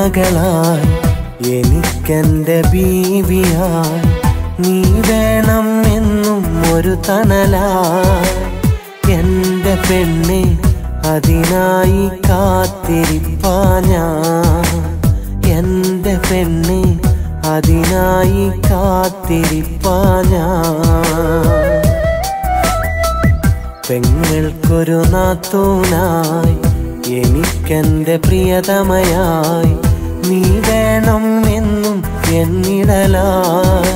മരുമകളായി എനിക്കെന്റെ ബീവിയായി നീ വേണം എന്നും ഒരു തണലായി എന്റെ പെണ്ണെ അതിനായി കാത്തിരിപ്പാ ഞാൻ എന്റെ പെണ്ണെ അതിനായി കാത്തിരിപ്പാ ഞാൻ പെങ്ങൾക്കൊരു നാത്തൂനായി എനിക്കെന്റെ പ്രിയതമയായി നീ വേണം എന്നും എന്നിടലായി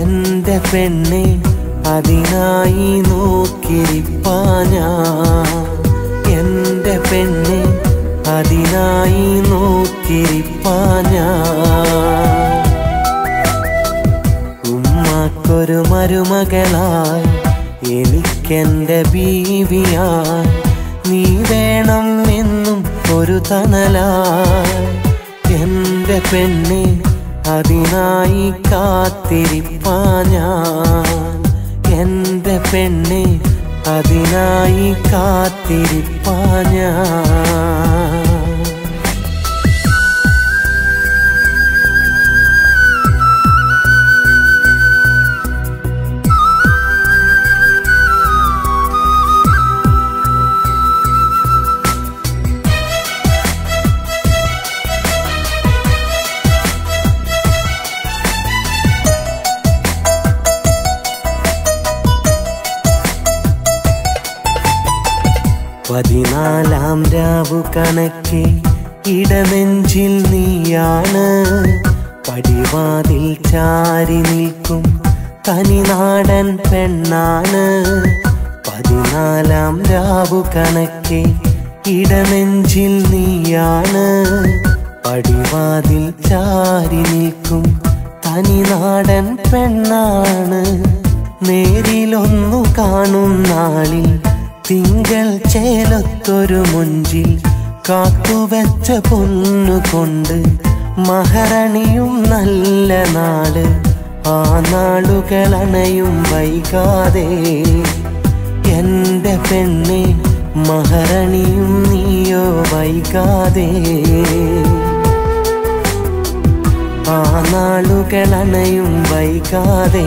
എന്റെ പെണ്ണെ അതിനായി നോക്കിരിപ്പാ ഞാൻ എന്റെ പെണ്ണെ അതിനായി നോക്കിരിപ്പാ ഞാൻ ഉമ്മാക്കൊരു മരുമകളായി എനിക്കെന്റെ ബീവിയായി നീ വേണം എന്നും ഒരു തണലായി എന്റെ പെണ്ണെ അതിനായി കാത്തിരിപ്പാ ഞാൻ എന്റെ പെണ്ണെ അതിനായി കാത്തിരിപ്പാ ഞാൻ പതിനാലാം രാവു കണക്കെ ഇടനെഞ്ചിൽ നീയാണ് പടിവാതിൽ ചാരി നിൽക്കും തനിനാടൻ പെണ്ണാണ് പതിനാലാം രാവു കണക്കെ ഇടനെഞ്ചിൽ നീയാണ് പടിവാതിൽ ചാരി നിൽക്കും തനിനാടൻ പെണ്ണാണ് നേരിലൊന്നു കാണും നാളിൽ തിങ്കൾ ചേലത്തൊരു മുഞ്ചിൽ കാത്തുവെച്ച പൊന്നുകൊണ്ട് മഹരണിയും നല്ല നാട് ആ നാളുകളണയും വൈകാതെ എന്റെ പെണ്ണെ മഹരണിയും നീയോ വൈകാതെ ആ നാളുകളണയും വൈകാതെ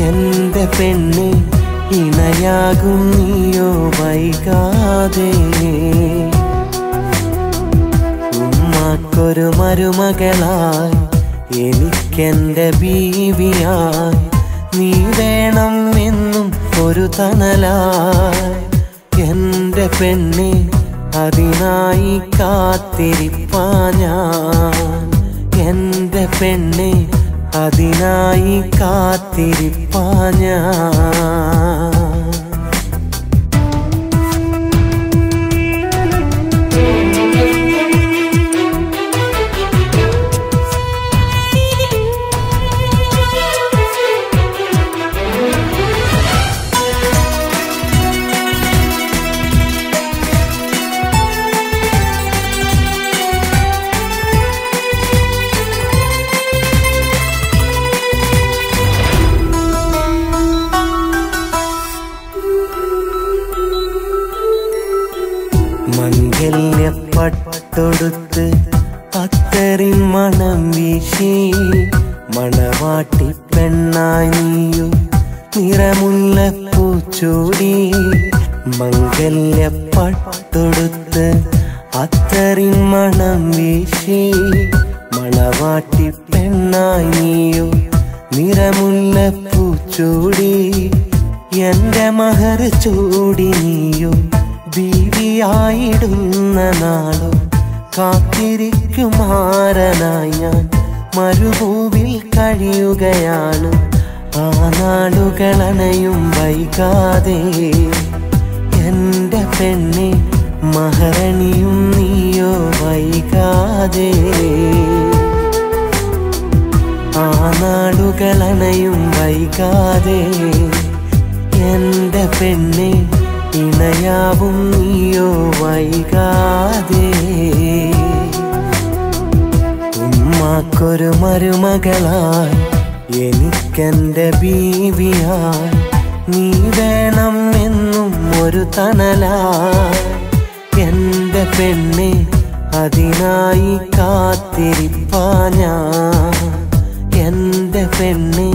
എന്റെ പെണ്ണെ ഇണയാകും നീയോ വൈകാതെ ഉമ്മാക്കൊരു മരുമകളായി എനിക്കെന്റെ ബീവിയായി നീ വേണം എന്നും ഒരു തണലായി എന്റെ പെണ്ണെ അതിനായി കാത്തിരിപ്പാ ഞാൻ എന്റെ പെണ്ണെ അതിനായി കാത്തിരിപ്പാ ഞാൻ മംഗല്യപ്പട്ടൊടുത്ത് അത്തറിൻ മണം വീശി മണവാട്ടി പെണ്ണായി നീയു നിറമുല്ലപ്പൂച്ചൂടി മംഗല്യപ്പട്ടൊടുത്ത് അത്തറിൻ മണം വീശി മണവാട്ടി പെണ്ണായി നീയു നിറമുല്ലപ്പൂച്ചൂടി എന്റെ മഹർ ചൂടി നീയു ബീവിയായിടുന്ന നാളും കാത്തിരിക്കുമാരനായി ഞാൻ മരുഭൂവിൽ കഴിയുകയാണ് ആ നാളുകളണയും വൈകാതെ എന്റെ പെണ്ണെ മഹരണിയും നീയോ വൈകാതെ ആ നാളുകളണയും വൈകാതെ എന്റെ പെണ്ണെ ഇണയാവും നീയോ വൈകാതെ ഉമ്മാക്കൊരു മരുമകളായി എനിക്കെന്റെ ബീവിയായി നീ വേണം എന്നും ഒരു തണലായി എന്റെ പെണ്ണെ അതിനായി കാത്തിരിപ്പാനാ എൻ്റെ പെണ്ണെ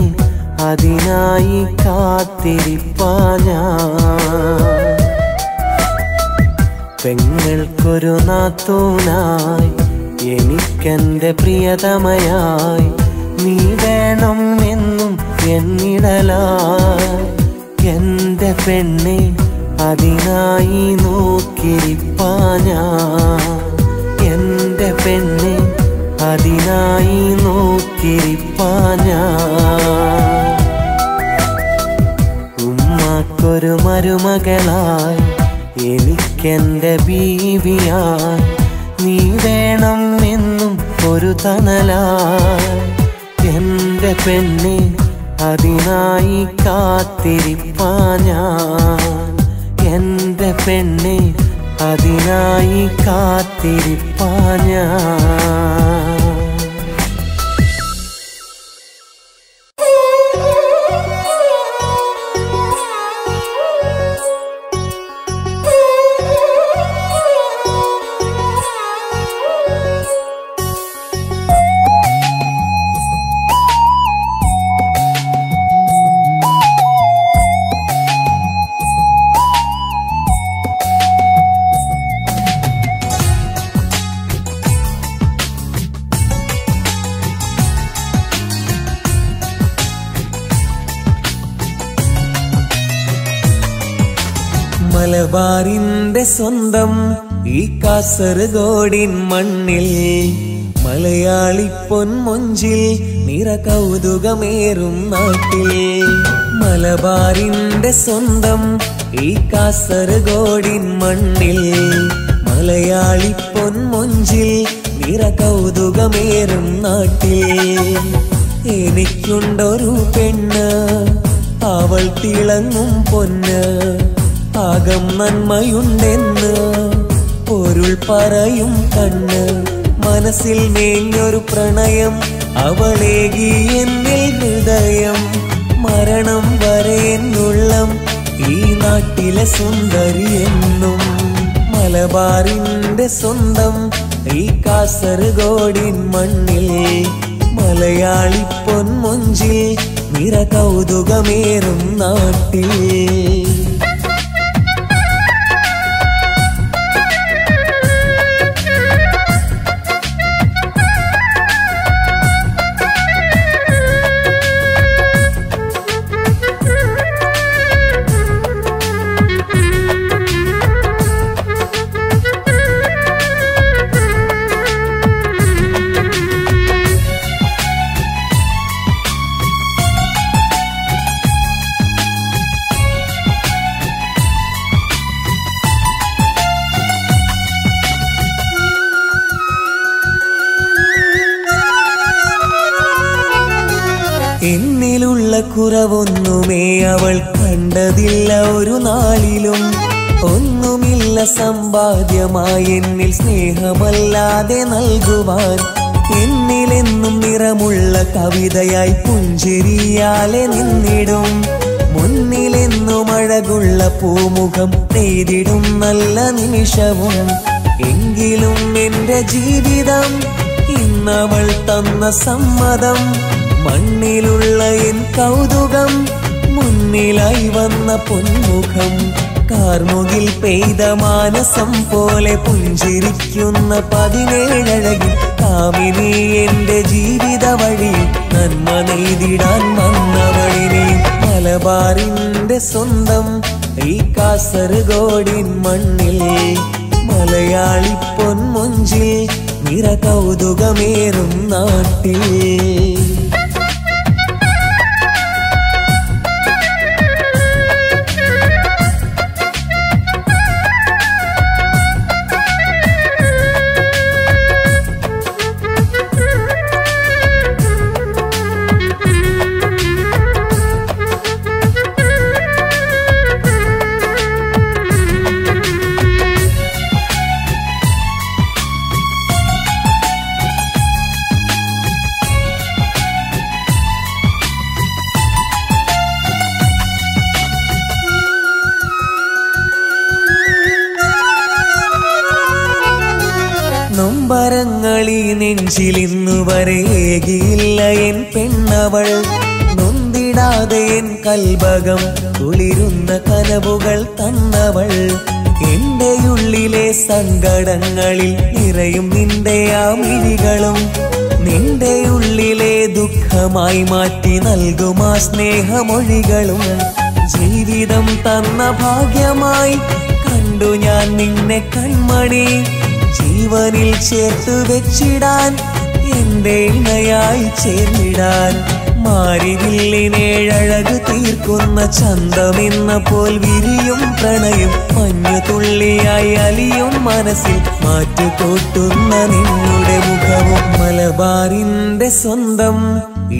അതിനായി കാത്തിരിപ്പാനാ പെങ്ങൾക്കൊരു നാത്തൂനായി എനിക്കെൻ്റെ പ്രിയതമയായി നീ വേണം എന്നും എന്നിടലായി എൻ്റെ പെണ്ണെ അതിനായി നോക്കിരിപ്പാനാ എൻ്റെ പെണ്ണെ അതിനായി നോക്കിരിപ്പാനാ ഉമ്മാക്കൊരു മരുമകളായി എനിക്കെൻ്റെ ബീവിയായി നീ വേണം എന്നും ഒരു തണലായി എൻ്റെ പെണ്ണെ അതിനായി കാത്തിരിപ്പാനാ എൻ്റെ പെണ്ണെ അതിനായി കാത്തിരിപ്പാനാ മലബാറിന്റെ സ്വന്തം ഈ കാസർഗോഡിൻ മണ്ണിൽ മലയാളി പൊന്മൊഞ്ചിൽ നിറ കൗതുകമേറും നാട്ടിൽ മലബാറിന്റെ സ്വന്തം ഈ കാസർഗോഡിൻ മണ്ണിൽ മലയാളി പൊന്മൊഞ്ചിൽ നിറ കൗതുകമേറും നാട്ടിൽ എനിക്കുണ്ടൊരു പെണ്ണ് അവൾ തിളങ്ങും പൊന്ന് ആകം നന്മയുണ്ടെന്ന് പൊരുൾ പറയും കണ്ണ് മനസ്സിൽ മേഞ്ഞൊരു പ്രണയം അവളേകി എന്നിൽ ഹൃദയം മരണം വരെ എന്നുള്ളം ഈ നാട്ടിലെ സുന്ദരി എന്നും മലബാറിന്റെ സ്വന്തം ഈ കാസർഗോഡിൻ മണ്ണിൽ മലയാളി പൊന്മൊഞ്ചിൽ നിറ കൗതുകമേറും നാട്ടിൽ എന്നിലുള്ള കുറവൊന്നുമേ അവൾ കണ്ടതില്ല ഒരു നാളിലും ഒന്നുമില്ല സമ്പാദ്യമായി എന്നിൽ സ്നേഹമല്ലാതെ നൽകുവാൻ എന്നിലെന്നും നിറമുള്ള കവിതയായി പുഞ്ചിരിയാലെ നിന്നിടും മുന്നിലെന്നും അഴകുള്ള പൂമുഖം നെയ്തിടും നല്ല നിമിഷവും എങ്കിലും എൻ്റെ ജീവിതം ഇന്നവൾ തന്ന സമ്മതം മണ്ണിലുള്ള എൻ കൗതുകം മുന്നിലായി വന്ന പൊന്മുഖം കാർമുകിൽ പെയ്ത മാനസം പോലെ പുഞ്ചിരിക്കുന്ന 17 അഴകിൽ കാമിനി എൻ്റെ ജീവിത വഴി നന്മ നെയ്തിടാൻ വന്നവളിനെ മലബാറിന്റെ സ്വന്തം ഈ കാസർഗോഡിൻ മണ്ണിൽ മലയാളി പൊന്മൊഞ്ചിൽ നിറ കൗതുകമേറും നാട്ടിൽ നെഞ്ചിൽ ഇന്നുവരെ ഏകിയില്ല എൻ പെണ്ണവൾ. നൊന്തിടാതെ എൻ കൽബകം കുളിരുന്ന കനവുകൾ തന്നവൾ. എന്റെ ഉള്ളിലെ സങ്കടങ്ങളിൽ നിറയും നിന്റെ ആ മിഴികളും നിന്റെ ഉള്ളിലെ ദുഃഖമായി മാറ്റി നൽകും ആ സ്നേഹമൊഴികളും. ജീവിതം തന്ന ഭാഗ്യമായി കണ്ടു ഞാൻ നിന്നെ കൺമണി. ജീവനിൽ ചേർത്ത് വെച്ചിടാൻ എന്റെ ഇണയായി ചേർന്നിടാൻ. മാരിവില്ലിനേഴഴകു തീർക്കുന്ന ചന്തമെന്ന പോൽ വിരിയും പ്രണയം. മഞ്ഞു തുള്ളിയായി അലിയും മനസ്സിൽ മാറ്റുകൂട്ടുന്ന നിന്നുടെ മുഖവും. മലബാറിന്റെ സ്വന്തം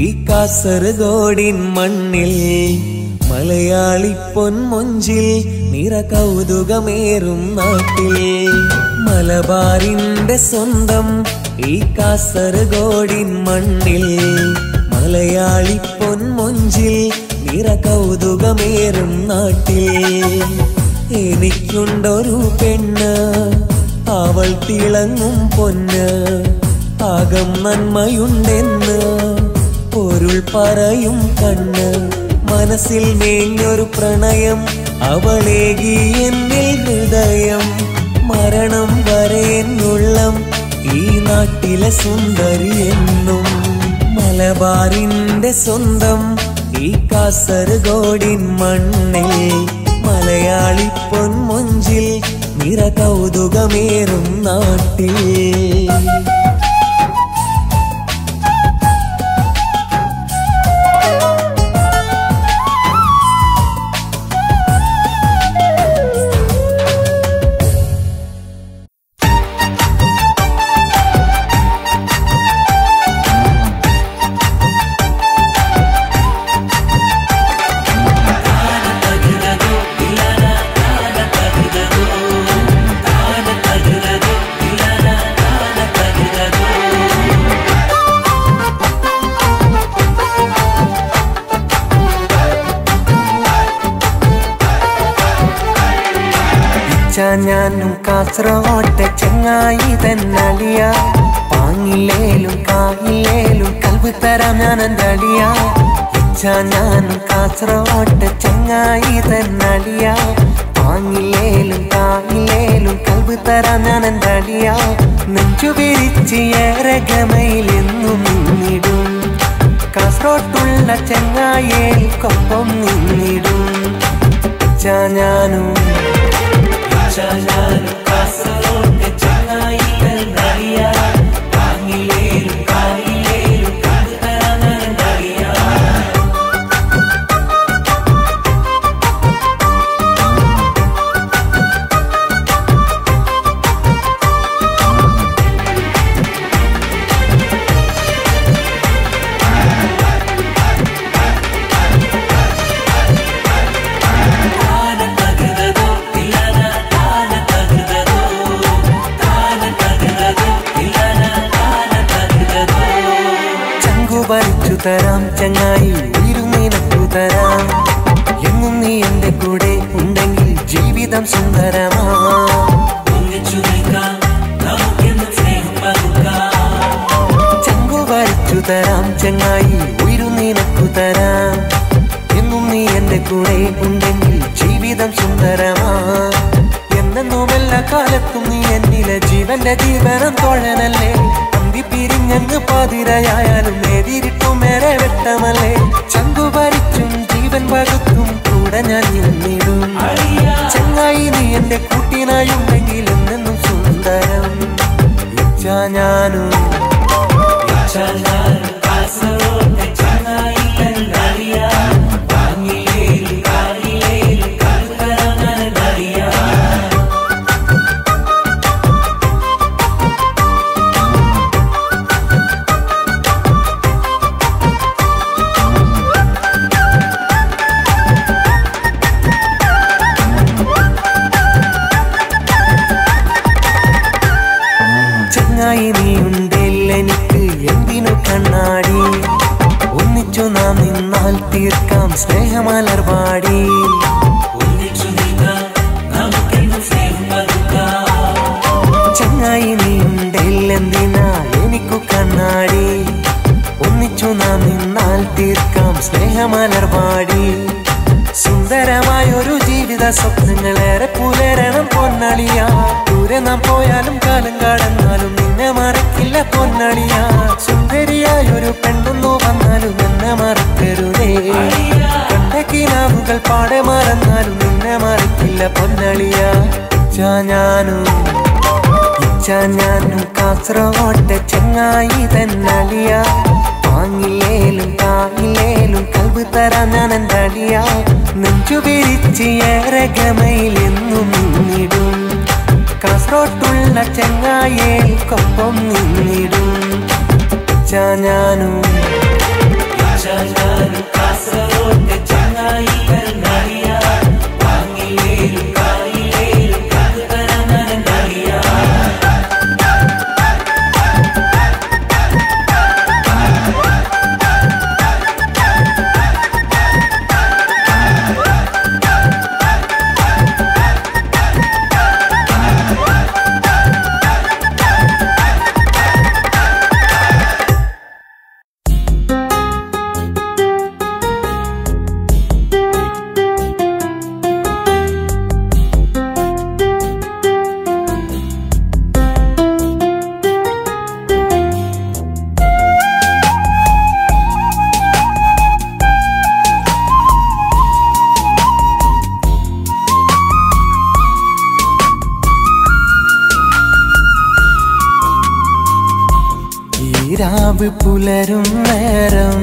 ഈ കാസർഗോഡിൻ മണ്ണിൽ മലയാളി പൊന്മൊഞ്ചിൽ നിറ കൗതുകമേറും നാട്ടിൽ. മലബാറിന്റെ സ്വന്തം ഈ കാസർഗോഡിൻ മണ്ണിൽ മലയാളി പൊന്മൊഞ്ചിൽ നിറ കൗതുകമേറും നാട്ടിൽ. എനിക്കുണ്ടൊരു പെണ്ണ്, അവൾ തിളങ്ങും പൊന്ന്. ആകം നന്മയുണ്ടെന്ന് പൊരുൾ പറയും കണ്ണ്. മനസ്സിൽ മേഞ്ഞൊരു പ്രണയം അവളേകി എന്നിൽ ഹൃദയം. മരണം വരെ എന്നുള്ളം ഈ നാട്ടിലെ സുന്ദരി എന്നും. മലബാറിന്റെ സ്വന്തം ഈ കാസർഗോഡിൻ മണ്ണിൽ മലയാളി പൊന്മൊഞ്ചിൽ നിറ കൗതുകമേറും നാട്ടിൽ. ഞാനും കാസർഗോട്ടെ ചങ്ങായി തന്നളിയ. പാങ്ങില്ലേലും കായില്ലേലും കൽബ് തരാം ഞാനെന്റെ അളിയ. ഞാനും കാസർഗോട്ടെ ചങ്ങായി തന്നളിയ. പാങ്ങില്ലേലും കായില്ലേലും കൽബ് തരാം ഞാനെന്റെ അളിയ. നെഞ്ചു വിരിച്ച് ഏറെ ഗമയിലെന്നും നിന്നിടും. കാസർഗോട്ടുള്ള ചങ്ങായേൽക്കൊപ്പം നിന്നിടും. ഞാനും കാസർഗോട്ടെ ചങ്ങായി തന്നളിയ. പാങ്ങില്ലേലും കായില്ലേലും കൽബ് തരാം ഞാനെന്റെ അളിയ. വരച്ചു തരാം ചങ്ങായി ഇരുനിനക്കു തരാം. എന്നും നീ എന്റെ കൂടെ ഉണ്ടെങ്കിൽ ജീവിതം സുന്ദരമാ. ചങ്കു വരച്ചു തരാം ചങ്ങായി ഇരുനിനക്കു തരാം. എന്നും നീ എന്റെ കൂടെ ഉണ്ടെങ്കിൽ ജീവിതം സുന്ദരമാ. എന്നെന്നും എല്ലാ കാലത്തും നീ എന്നിലെ ജീവന്റെ ജീവനം തോഴനല്ലേ. പിരിഞ്ഞങ്ങ് പാതിരയായാലും നേരിട്ടും മേരെ വെട്ടമല്ലേ. ചങ്കു ഭരിച്ചും ജീവൻ പകുത്തും കൂടെ ഞാൻ നിന്നിടും. ചങ്ങായി നീ എന്റെ കൂട്ടിനായുണ്ടെങ്കിൽ എന്നെന്നും സുന്ദരം. ഞാനും കാസർഗോട്ടെ ചങ്ങായി തന്നളിയ. പാങ്ങില്ലേലും കായില്ലേലും കൽബ് തരാം ഞാനെന്റെ അളിയ. ചങ്ങായി നീ ഉണ്ടെങ്കിൽ എനിക്ക് എന്തിനു ഒന്നിച്ചു നാം നിന്നാൽ തീർക്കാം സ്നേഹമലർവാടി. സുന്ദരമായൊരു ജീവിത സ്വപ്നങ്ങളേറെ പുലരണം പൊന്നളിയ. ദൂരെ നാം പോയാലും കാലം കടന്നാലും നിന്നെ മറക്കില്ല പൊന്നളിയ. സുന്ദരിയായൊരു പെണ്ണൊന്നു വന്നാലും എന്നെ മറക്കരുതേ. കണ്ട കിനാവുകൾ പാടെ മറന്നാലും നിന്നെ മറക്കില്ല പൊന്നളിയ. ഞാനും കാസർഗോട്ടെ ചെങ്ങായി തന്നളിയ. വാങ്ങിലേലും താങ്ങിലേലും കൽബ് തരാൻ ഞാൻ എന്തളിയ. നെഞ്ചു വിരിച്ച് ഏറെ ഗമയിൽ എന്നും നിന്നിടും. കാസർഗോട്ടുള്ള ചെങ്ങായേൽക്കൊപ്പം നിന്നിടും. ഞാനും കാസർഗോട്ടെ ചെങ്ങായി തന്നളിയ. വാങ്ങിലേലും താങ്ങിലേലും കൽബ് തരാൻ ഞാൻ എന്തളിയ. രാവ് പുലരും നേരം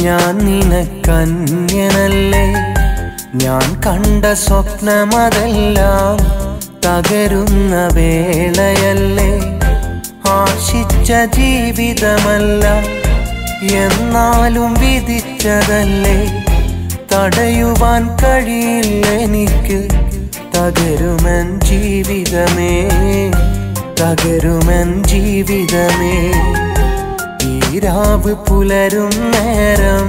ഞാൻ നിനക്കന്യനല്ലേ. ഞാൻ കണ്ട സ്വപ്നമതെല്ലാം തകരുന്ന വേളയല്ലേ. ആശിച്ച ജീവിതമല്ല എന്നാലും വിധിച്ചതല്ലേ. തടയുവാൻ കഴിയില്ലെനിക്ക് തകരുമൻ ജീവിതമേ, തകരുമൻ ജീവിതമേ. രാവ് പുലരും നേരം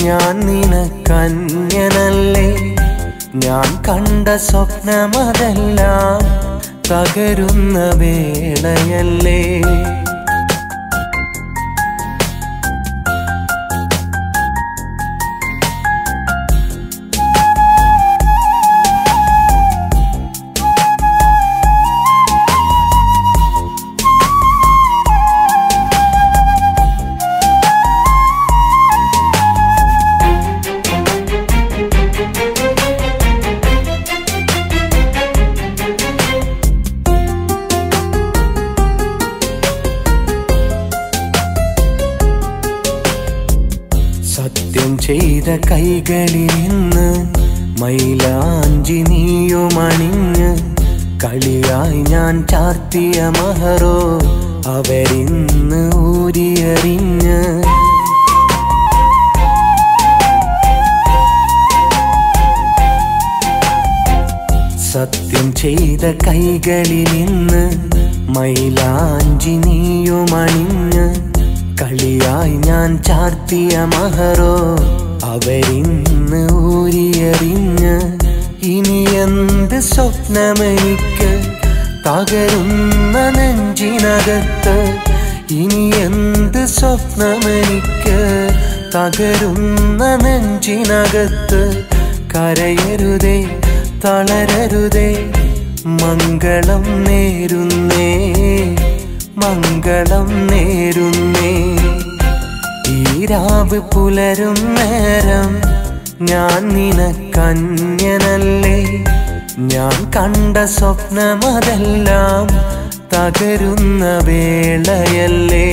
ഞാൻ നിനക്കന്യനല്ലേ. ഞാൻ കണ്ട സ്വപ്നമതെല്ലാം തകരുന്ന വേളയല്ലേ. സത്യം ചെയ്ത കൈകളിൽ നിന്ന് മൈലാഞ്ചി നീയുമണിഞ്ഞ് കളിയായി ഞാൻ ചാർത്തിയ മഹറോ അവരിന്ന് ഊരിയറിഞ്ഞ്. സത്യം ചെയ്ത കൈകളിൽ നിന്ന് മൈലാഞ്ചി നീയുമണിഞ്ഞ് കളിയായി ഞാൻ ചാർത്തിയ മഹറോ അവരിന്ന് ഊരിയറിഞ്ഞ്. ഇനി എന്ത് സ്വപ്നമെനിക്ക് തകരുന്ന നെഞ്ചിനകത്ത്. ഇനി എന്ത് സ്വപ്നമെനിക്ക് തകരുന്ന നെഞ്ചിനകത്ത്. കരയരുതേ തളരരുതേ മംഗളം നേരുന്നേ, മംഗളം നേരുന്നേ. ഈ രാവ് പുലരും നേരം ഞാൻ നിനക്കന്യനല്ലേ. ഞാൻ കണ്ട സ്വപ്നമതെല്ലാം തകരുന്ന വേളയല്ലേ.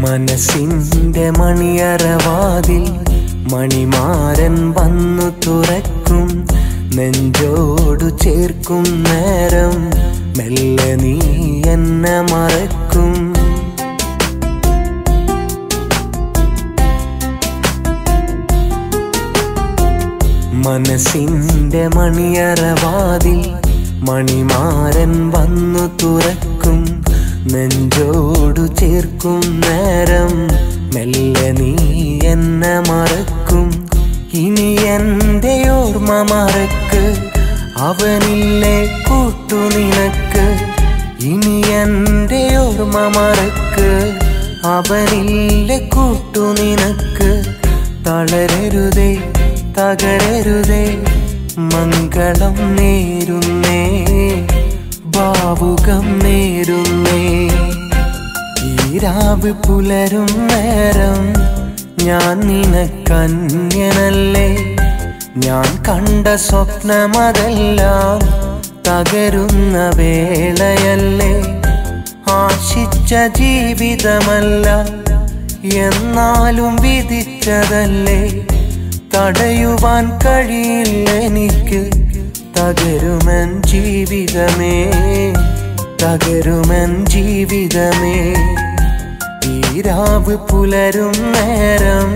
മനസ്സിന്റെ മണിയറവാതിൽ മണിമാരൻ വന്നു തുറക്കും. നെഞ്ചോടു ചേർക്കും നേരം മെല്ലെ നീ എന്നെ മറക്കും. മനസ്സിന്റെ മണിയറവാതിൽ മണിമാരൻ വന്നു തുറക്കും. നെഞ്ചോടു ചേർക്കും നേരം മെല്ലെ നീ എന്നെ മറക്കും. ഇനി എൻ്റെ ഓർമ്മ മറക്ക്, അവനില്ലേ കൂട്ടു നിനക്ക്. ഇനി എൻ്റെ ഓർമ്മ മറക്ക്, അവനില്ലേ കൂട്ടു നിനക്ക്. തളരരുതേ തകരരുതേ, മംഗളം നേരുന്നേ, ഭാവുകം നേരുന്നേ. ഈ രാവ് പുലരും നേരം ഞാൻ നിനക്കന്യനല്ലേ. ഞാൻ കണ്ട സ്വപ്നമതെല്ലാം തകരുന്ന വേളയല്ലേ. ആശിച്ച ജീവിതമല്ല എന്നാലും വിധിച്ചതല്ലേ. തടയുവാൻ കഴിയില്ലെനിക്ക്, തകരുമൻ ജീവിതമേ, തകരുമൻ ജീവിതമേ. ഈ രാവ് പുലരും നേരം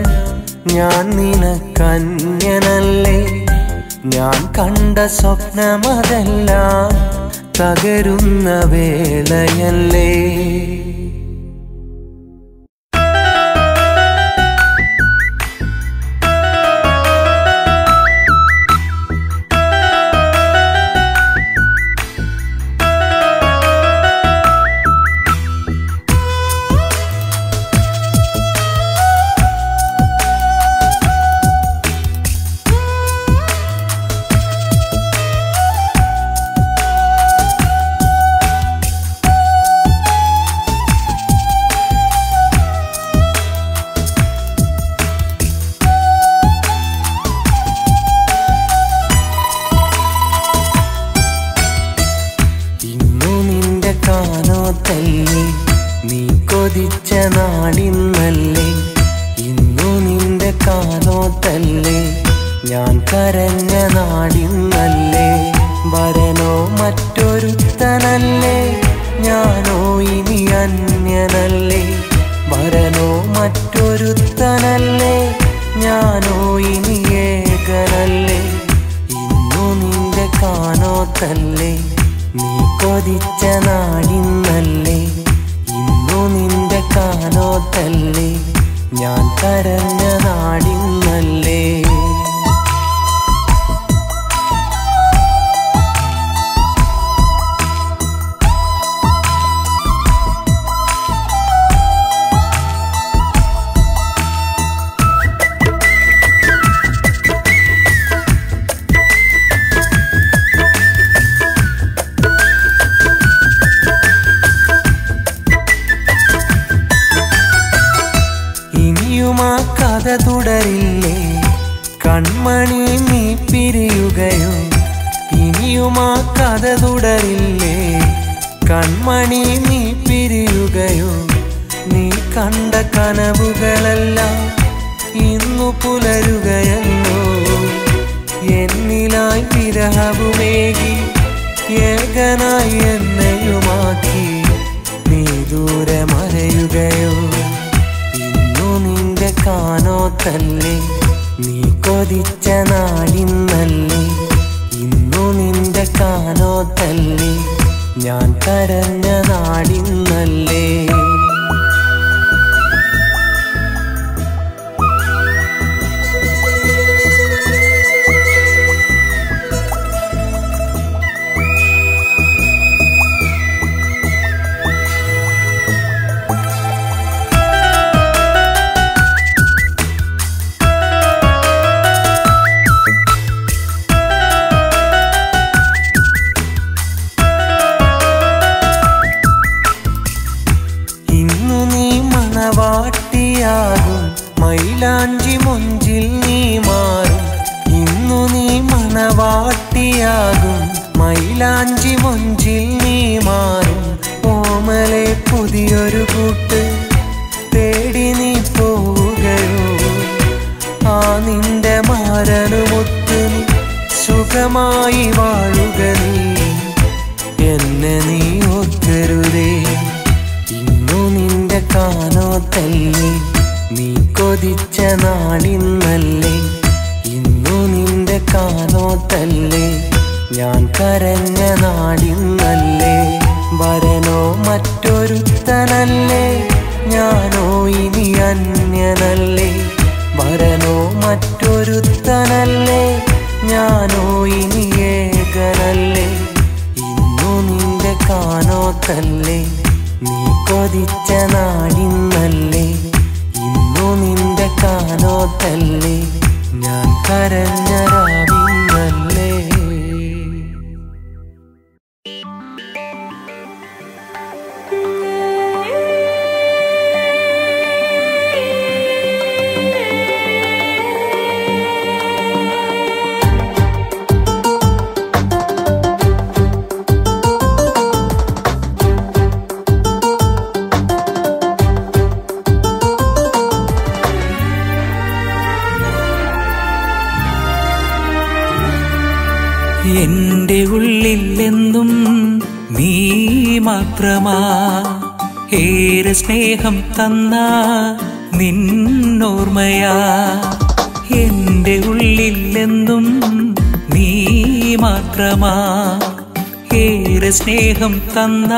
ഞാൻ നിനക്കന്യനല്ലേ. ഞാൻ കണ്ട സ്വപ്നമതെല്ലാം തകരുന്ന വേളയല്ലേ. നീ കൊതിച്ച നാടിന്നല്ലേ, ഇന്നു നിന്റെ കാലോത്തല്ലേ. ഞാൻ കരഞ്ഞ നാടിന്നല്ലേ. വരനോ മറ്റൊരുത്തനല്ലേ, ഞാനോ ഇനി അന്യനല്ലേ. വരനോ മറ്റൊരുത്തനല്ലേ, ഞാനോ ഇനി ഏകനല്ലേ. ഇന്നു നിന്റെ കാലോത്തല്ലേ, നീ കൊതിച്ച നാടിന്നല്ലേ. ഇന്നു നിന്റെ കാലോത്തല്ലേ, ഞാൻ കരഞ്ഞ നാടിന്നല്ലേ. കഥ തുടരില്ലേ കൺമണി, നീ പിരിയുകയോ. ഇനിയും ആ കഥ തുടരില്ലേ കൺമണി, നീ പിരിയുകയോ. നീ കണ്ട കനവുകളെല്ലാം ഇന്നു പുലരുകയല്ലോ. എന്നിലായി വിരഹവുമേകി ഏകനായി എന്നെയുമാക്കി നീ ദൂരെ മറയുകയോ. നിന്റെ കാലോത്തല്ലേ, നീ കൊതിച്ച നാടിന്നല്ലേ. ഇന്നു നിന്റെ കാലോത്തല്ലേ, ഞാൻ കരഞ്ഞ നാടിന്നല്ലേ. മണവാട്ടിയാകും മൈലാഞ്ചി മൊഞ്ചിൽ നീ മാറും. ഇന്നു നീ മണവാട്ടിയാകും മൈലാഞ്ചി മൊഞ്ചിൽ നീ മാറും. ഓമലെ പുതിയൊരു കൂട്ട് തേടി നീ പോവുകയോ. ആ നിന്റെ മാരനുമൊത്ത് നീ സുഖമായി വാഴുക. നീ എന്നെ നീ ഓർക്കരുതേ. ഇന്നു നിന്റെ കാലോത്തല്ലേ, നീ കൊതിച്ച നാടിന്നല്ലേ. ഇന്നു നിന്റെ കാനോത്തല്ലേ ഞാൻ കരഞ്ഞ നാടിന്നല്ലേ വരനോ മറ്റൊരുത്തനല്ലേ ഞാനോ ഇനി അന്യനല്ലേ വരനോ മറ്റൊരുത്തനല്ലേ ഞാനോ ഇനി ഏകനല്ലേ ഇന്നു നിന്റെ കാനോത്തല്ലേ നീ കൊതിച്ച നാടിന്നല്ലേ ഇന്നു നിന്റെ കാനോത്തല്ലേ ഞാൻ കരഞ്ഞ രാവിന്നല്ലേ എന്റെ ഉള്ളിലെന്നും നീ മാത്രമാ ഏറെ സ്നേഹം തന്ന നിന്നോർമ്മയാ എന്റെ ഉള്ളിലെന്നും നീ മാത്രമാ ഏറെ സ്നേഹം തന്ന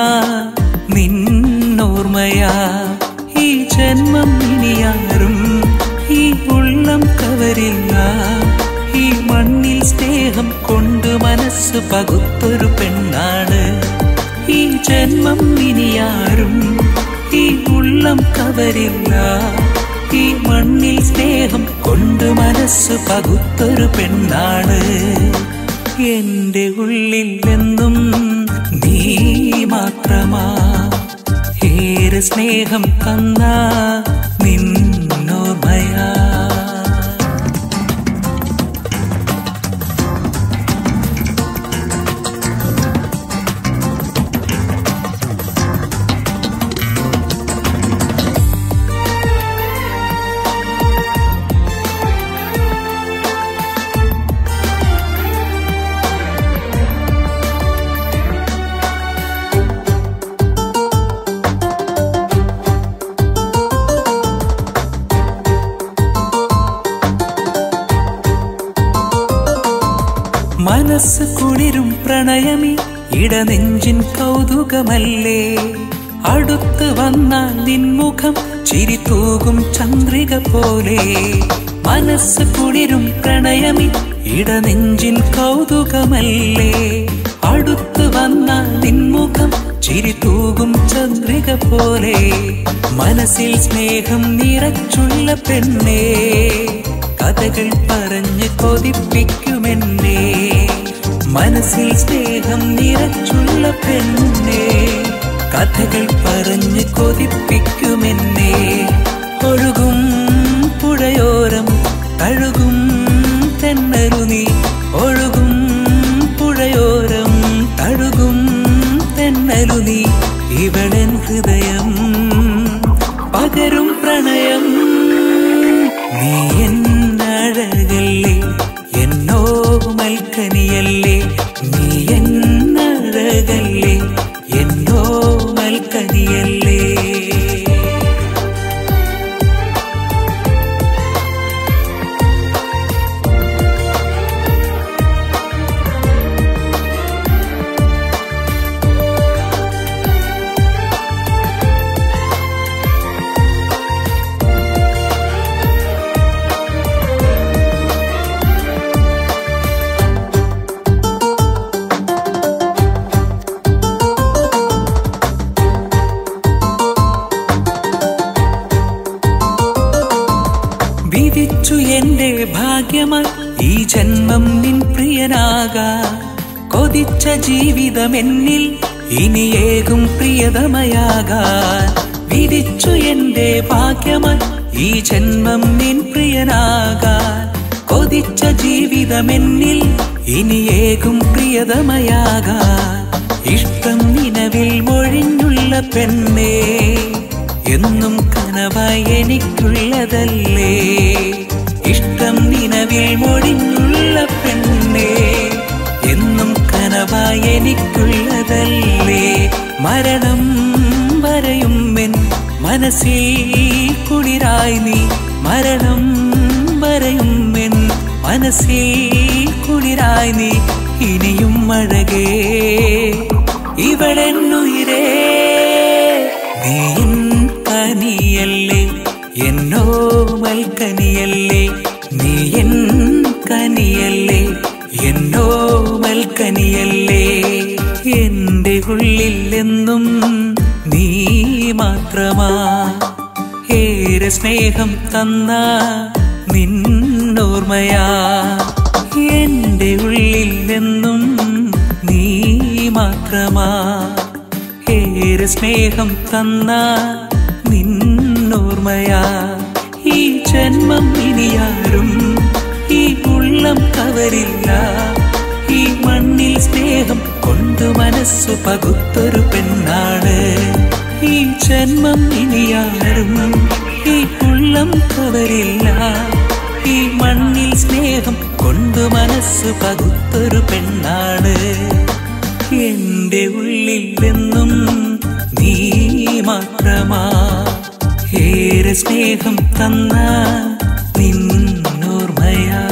നിന്നോർമ്മയാ ഈ ജന്മം ഇനിയാരും ഈ ഉള്ളം കവരില്ല ഈ മണ്ണിൽ സ്നേഹം കൊണ്ട് മനസ്സ് പകുത്തൊരു പെണ്ണാണ് ഈ ജന്മം ഇനിയാരും ഈ ഉള്ളം കവരില്ല ഈ മണ്ണിൽ സ്നേഹം കൊണ്ട് മനസ്സ് പകുത്തൊരു പെണ്ണാണ് എന്റെ ഉള്ളിൽ എന്നും നീ മാത്രമാ ഏറെ സ്നേഹം തന്ന നിന്നോർമ്മയാ മനസ്സ് കുളിരും പ്രണയമി ഇടനെഞ്ചിൻ കൗതുകമല്ലേ അടുത്ത് വന്നാൽ നിൻമുഖം ചിരി തൂകും ചന്ദ്രിക പോലെ മനസ്സ് കുളിരും പ്രണയമി ഇടനെഞ്ചിൻ കൗതുകമല്ലേ അടുത്ത് വന്നാൽ നിൻമുഖം ചിരി തൂകും ചന്ദ്രിക പോലെ മനസ്സിൽ സ്നേഹം നിറച്ചുള്ള പെണ്ണേ കഥകൾ പറഞ്ഞ് കൊതിപ്പിക്കുമെന്നേ മനസ്സിൽ സ്നേഹം നിറച്ചുള്ള പെണ്ണേ കഥകൾ പറഞ്ഞ് കൊതിപ്പിക്കുമെന്നേ ഒഴുകും പുഴയോരം തഴുകും തെന്നലു നീ ഒഴുകും പുഴയോരം തഴുകും തെന്നലു നീ ഇവളൻ ഹൃദയം പകരും പ്രണയം നീ എന്നഴകല്ലേ എന്നോ മൽക്കനിയല്ലേ നീ എന്നഴകല്ലേ എന്നോ മൽക്കനിയല്ലേ വിധിച്ചു എന്റെ ഭാഗ്യമായി ഈ ജന്മം നിൻ പ്രിയനാകാ കൊതിച്ച ജീവിതം എന്നിൽ ഇനിയേകും പ്രിയതമയാകാൻ വിധിച്ചു എന്റെ ഭാഗ്യമായി ഈ ജന്മം നിൻ പ്രിയനാകാൻ കൊതിച്ച ജീവിതം എന്നിൽ ഇനിയേകും പ്രിയതമയാകാൻ ഇഷ്ടം നിലവിൽ മൊഴിഞ്ഞുള്ള പെണ്ണേ എന്നും കനവായി എനിക്കുള്ളതല്ലേ ഇഷ്ടം നിലവിൽ മൊഴിഞ്ഞുള്ള പെണ്ണേ എന്നും കനവായി എനിക്കുള്ളതല്ലേ മരണം വരെയും എൻ മനസ്സിൽ കുളിരായി നീ മരണം വരെയും എൻ മനസ്സിൽ കണ്ണീരായി നീ ഇനിയും അഴകേ ഇവളെന്നുയിരേ നീ എൻ കനിയല്ലേ എന്നോ മൽക്കനിയല്ലേ നീ എൻ കനിയല്ലേ എന്നോ മൽക്കനിയല്ലേ എന്റെ ഉള്ളിൽ എന്നും നീ മാത്രമാ ഏറെ സ്നേഹം തന്ന നിന്നോർമ്മയാ എന്റെ ഉള്ളിൽ എന്നും നീ മാത്രമാ ഏറെ സ്നേഹം തന്ന നിന്നോർമ്മയാ ഈ ജന്മം ഇനിയാരും ഈ ഉള്ളം കവരില്ല ഈ മണ്ണിൽ സ്നേഹം കൊണ്ടു മനസ്സു പകുത്തൊരു പെണ്ണാണ് ഈ ജന്മം ഇനിയാരും ഈ ഉള്ളം കവരില്ല ഈ മണ്ണിൽ സ്നേഹം കൊണ്ടു മനസ്സു പകുത്തൊരു പെണ്ണാണ് എന്റെ ഉള്ളിൽ എന്നും നീ മാത്രമാ ഏറെ സ്നേഹം തന്ന നിന്നോർമ്മയാ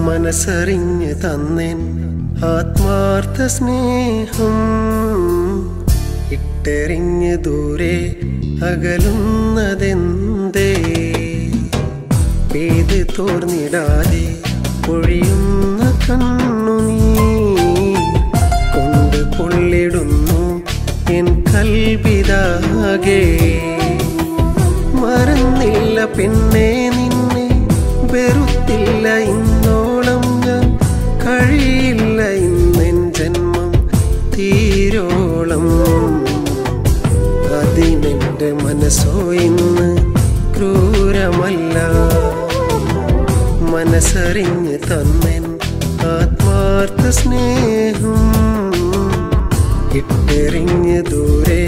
മനസ്സറിഞ്ഞ് തന്നെൻ ആത്മാർത്ഥ സ്നേഹം ഇട്ടെറിഞ്ഞ് ദൂരെ അകലുന്നതെന്തേ പെയ്ത് തോർന്നിടാതെ പൊഴിയുന്ന കണ്ണുനീർ കൊണ്ട് പൊള്ളിടുന്നു എൻ കൽബിതാകെ മറന്നില്ല പെണ്ണെ നിന്നെ വെറുത്തില്ല ഇന്നോളം ഞാൻ കഴിയില്ല ഇന്നെൻ ജന്മം തീരോളം അതിനെന്റെ മനസ്സോ ഇന്ന് ക്രൂരമല്ല മനസ്സറിഞ്ഞ് തന്നെൻ ആത്മാർത്ഥ സ്നേഹം ഇട്ടെറിഞ്ഞ് ദൂരെ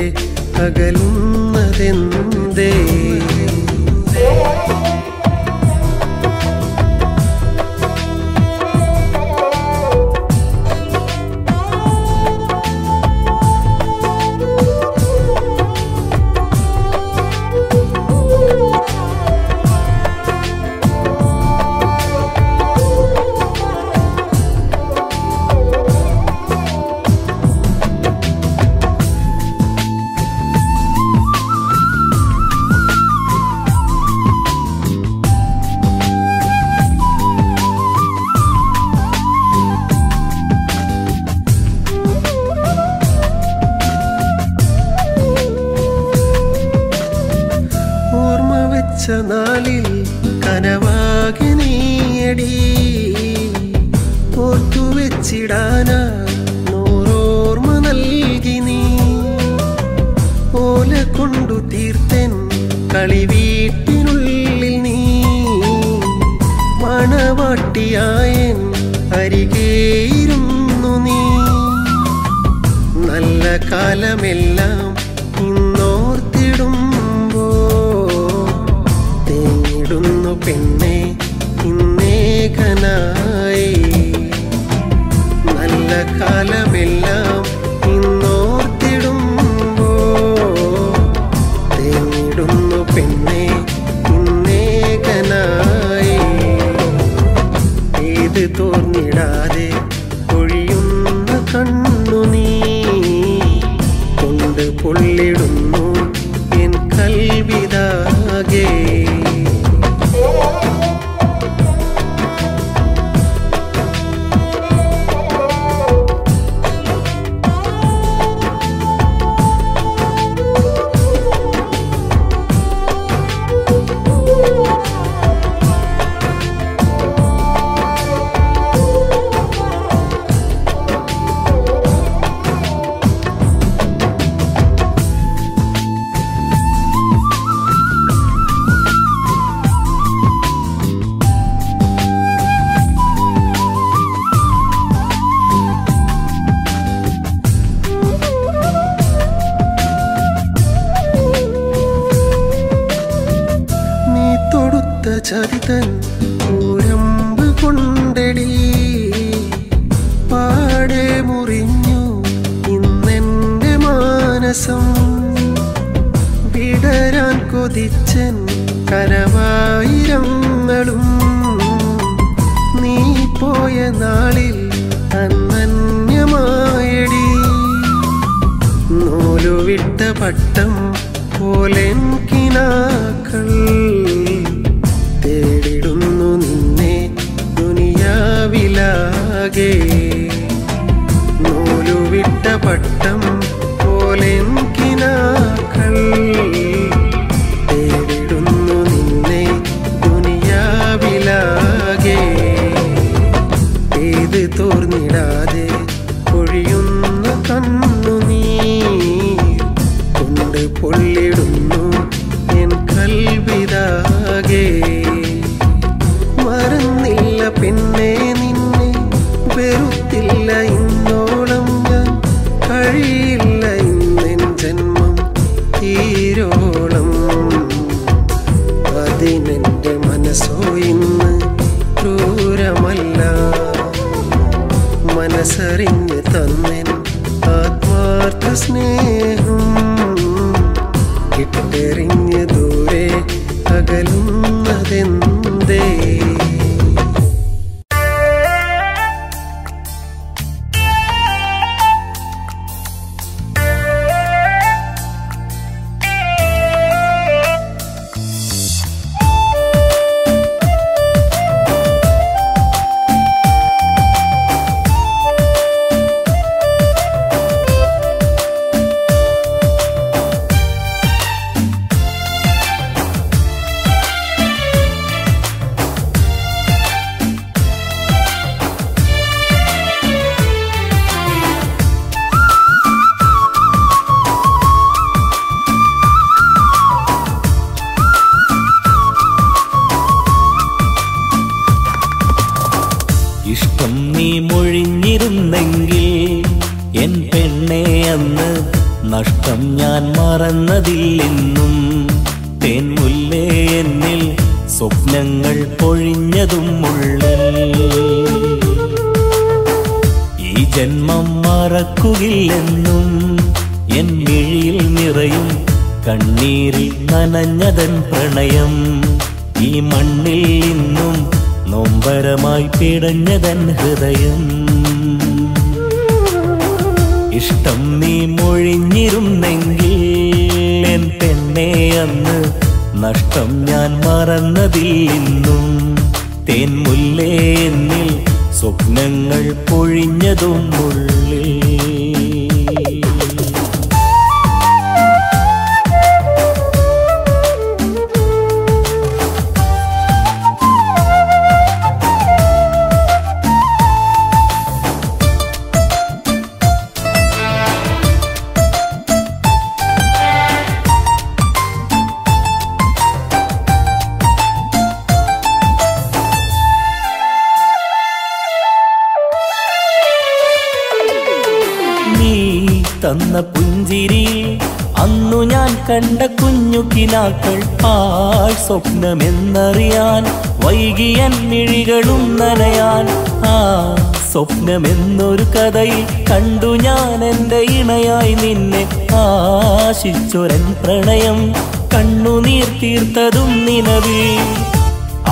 അകലുന്നതെന്തേ നാളിൽ കനവാകി നീയടി ഓർത്തുവെച്ചിടാനാ നൂറോർമ്മ നൽകി നീ ഓല കൊണ്ടു തീർത്തൻ കളി വീട്ടിനുള്ളിൽ നീ മണവാട്ടിയായൻ അരികേയിരുന്നു നീ നല്ല കാലമെല്ലാം ഇന്നോർത്തിടുമ്പോ തേങ്ങിടുന്നു പെണ്ണെ ഇന്നേകനായി നല്ല കാലമെല്ലാം ഇന്നോർത്തിടുമ്പോ തേങ്ങിടുന്നു പെണ്ണെ ഇന്നേകനായി ഏത് തോർന്നിടാതെ ഒഴിയുന്ന കണ്ണുനീ കൊണ്ട് പൊള്ളിടുന്നു എൻ കൽവിതാകെ വിടരാൻ കൊതിച്ചൻ കനവായിരങ്ങളും നീ പോയ നാളിൽ അനന്യമായടി. നൂലുവിട്ട പട്ടം പോലെ കിനാക്കൾ തേടിടുന്നു നിന്നെ ദുനിയാവിലാകെ. നൂലുവിട്ട പട്ടം പോലെ കിനാക്കൾ തേടിടുന്നു നിന്നെ ദുനിയാവിലാകെ. ഏത് തോർന്നിടാതെ പൊഴിയുന്ന കണ്ണുനീർ കൊണ്ട് പൊള്ളിടുന്നു എൻ കൽവിതാകെ. മറന്നില്ല പിന്നെ നിന്നെ, വെറുത്തില്ല ഇന്നോളം ഞാൻ, കഴിയില്ല ഇന്നെൻ ജന്മം തീരോളം. അതിനെന്റെ മനസ്സോ ഇന്ന് ക്രൂരമല്ല, മനസ്സറിഞ്ഞ് തന്നെൻ ആത്മാർത്ഥ സ്നേഹം ഇട്ടെറിഞ്ഞ് ദൂരെ അകലുന്നതെന്തേ. ഇഷ്ടം നീ മൊഴിഞ്ഞിരുന്നെങ്കിൽ എൻ പെണ്ണെ അന്ന് നഷ്ടം ഞാൻ മറന്നതില്ലെന്നും. തേൻമുല്ലേ എന്നിൽ സ്വപ്നങ്ങൾ പൊഴിഞ്ഞതും ഉള്ളിൽ. ഈ ജന്മം മറക്കുകില്ലെന്നും എൻ മിഴിയിൽ നിറയും കണ്ണീരിൽ നനഞ്ഞതൻ പ്രണയം. ഈ മണ്ണിൽ ഇന്നും നൊമ്പരമായി പിടഞ്ഞതൻ ഹൃദയം. ഇഷ്ടം നീ മൊഴിഞ്ഞിരുന്നെങ്കിൽ എൻ പെണ്ണെ അന്ന് നഷ്ടം ഞാൻ മറന്നതില്ലെന്നും. തേൻമുല്ലേ എന്നിൽ സ്വപ്നങ്ങൾ പൊഴിഞ്ഞതും ഉള്ളിൽ. തന്ന പുഞ്ചിരി അന്നു ഞാൻ കണ്ട കുഞ്ഞു കിനാക്കൾ പാഴ് സ്വപ്നമെന്നറിയാൻ വൈകിയൻ മിഴികളും നനയാൻ. ആ സ്വപ്നമെന്നൊരു കഥയിൽ കണ്ടു ഞാൻ എൻ്റെ ഇണയായി നിന്നെ. ആശിച്ചൊരൻ പ്രണയം കണ്ണുനീർ തീർത്തതും നിലവിൽ.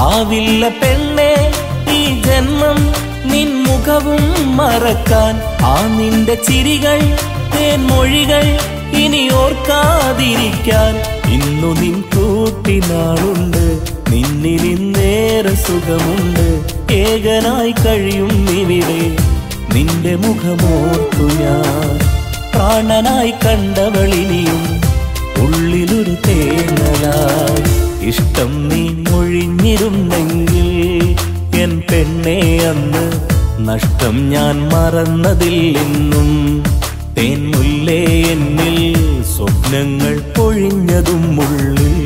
ആവില്ല പെണ്ണെ ഈ ജന്മം നിൻ മുഖവും മറക്കാൻ. ആ നിന്റെ ചിരികൾ തേൻമൊഴികൾ ഇനി ഓർക്കാതിരിക്കാൻ. ഇന്നു നിൻ കൂട്ടിനാളുണ്ട്, നിന്നിൽ ഇന്നേറെ സുഖമുണ്ട്. ഏകനായി കഴിയും ഇവിടെ നിന്റെ മുഖമോർത്തു ഞാൻ. പ്രാണനായി കണ്ടവളിനിയും ഉള്ളിലൊരു തേങ്ങലായി. ഇഷ്ടം നീ മൊഴിഞ്ഞിരുന്നെങ്കിൽ എൻ പെണ്ണെ അന്ന് നഷ്ടം ഞാൻ മറന്നതില്ലെന്നും. തേൻമുല്ലേ എന്നിൽ സ്വപ്നങ്ങൾ പൊഴിഞ്ഞതും ഉള്ളിൽ.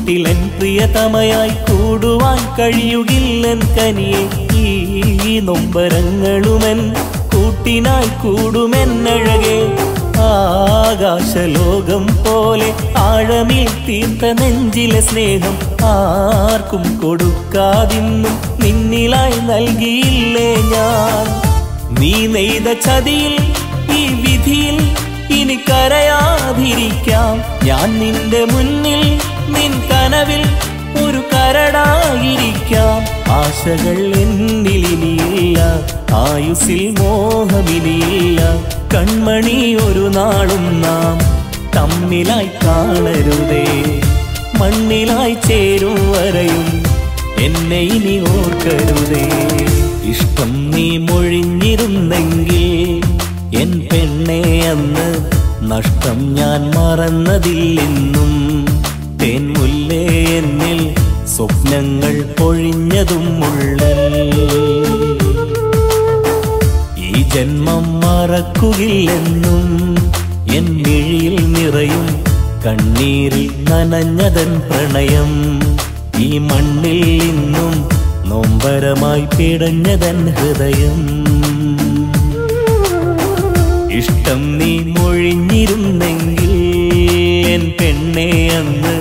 കൂട്ടിലെൻ പ്രിയതമയായി കൂടുവാൻ കഴിയുകില്ലെൻ കനിയെ ഈ നൊമ്പരങ്ങളുമെൻ കൂട്ടിനായി കൂടുമെന്നഴകെ ആകാശലോകം പോലെ ആഴമിൽ തീർത്ത നെഞ്ചിലെ സ്നേഹം ആർക്കും കൊടുക്കാതിന്നും നിന്നിലായി നൽകിയില്ലേ ഞാൻ നീ നെയ്ത ചതിയിൽ ഈ വിധിയിൽ ഇനി കരയാതിരിക്കാം ഞാൻ നിന്റെ മുന്നിൽ നിൻ കനവിൽ ഒരു കരടായിരിക്കാം ആശകൾ എന്നിലിനിയില്ല ആയുസ്സിൽ മോഹമിനിയില്ല കൺമണി ഒരു നാളും നാം തമ്മിലായി കാണരുതേ മണ്ണിലായി ചേരും വരെയും എന്നെ ഇനി ഓർക്കരുതേ ഇഷ്ടം നീ മൊഴിഞ്ഞിരുന്നെങ്കിൽ എൻ പെണ്ണെ അന്ന് നഷ്ടം ഞാൻ മറന്നതില്ലെന്നും തേൻമുല്ലേ എന്നിൽ സ്വപ്നങ്ങൾ പൊഴിഞ്ഞതും ഉള്ളിൽ ഈ ജന്മം മറക്കുകില്ലെന്നും എൻ മിഴിയിൽ നിറയും കണ്ണീരിൽ നനഞ്ഞതൻ പ്രണയം ഈ മണ്ണിൽ ഇന്നും നൊമ്പരമായി പിടഞ്ഞതൻ ഹൃദയം ഇഷ്ടം നീ മൊഴിഞ്ഞിരുന്നെങ്കിൽ എൻ പെണ്ണെ അന്ന്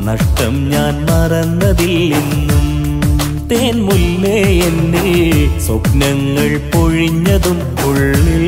നഷ്ടം ഞാൻ മറന്നതില്ലെന്നും തേൻമുല്ലേ എന്നിൽ സ്വപ്നങ്ങൾ പൊഴിഞ്ഞതും ഉള്ളിൽ